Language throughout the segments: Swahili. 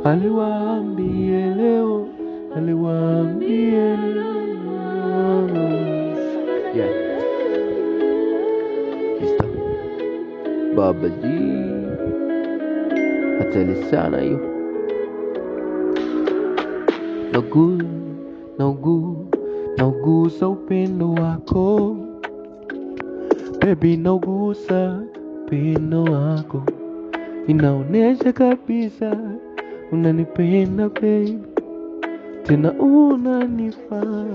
aliwaambie leo, aliwaambie leo. Yeah. Kista Baba G hatari sana hiyo. Naugusa upendo wako baby, naugusa upendo wako, inaonesha kabisa unanipenda baby, tena unanifaa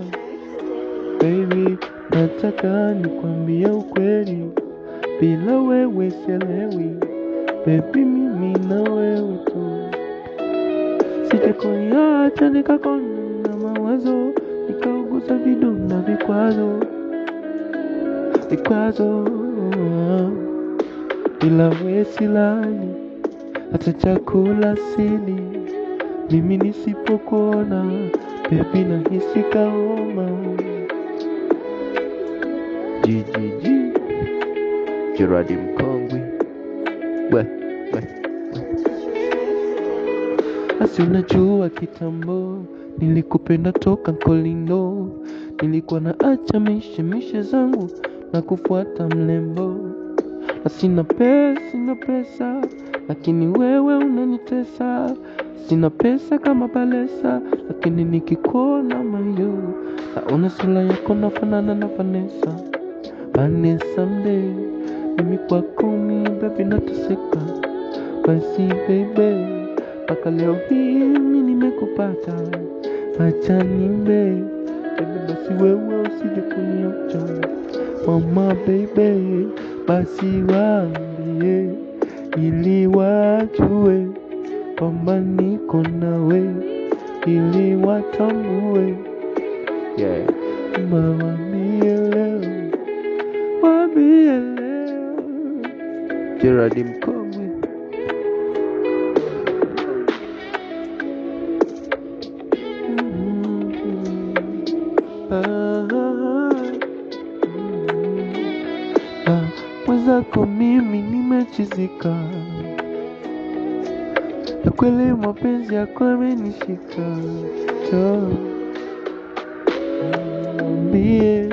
baby. Nataka nikwambie ukweli, bila wewe sielewi baby, mimi na wewe tu. Sijakuacha nikakona na mawazo, nikaugusa vidonda vikwazo. Bila wewe silali, hata chakula sili. Mimi nisipokuona baby nahisi kahoma. GGG Gerard Mkongwe. Asi unajua kitambo nilikupenda toka Kolino, nilikuwa na acha mishe zangu na kufuata mlembo. Sina pesa lakini wewe unanitesa. Sina pesa kama Balesa lakini nikikuona mayo, naona sura yako nafanana na Vanessa mde. Mimi kwako mi baby nateseka. Basi baby, paka leo hii mimi nimekupata. Acha nimbe baby, basi wewe usije kuniacha. Mama baby, basi waambie ili wajue kwamba niko nawe, ili watambue. Yeah. Mama waambie leo Gerard Mkongwe. Mwenzako mimi nimechizika, na kweli mapenzi yako yamenishika. Mwambie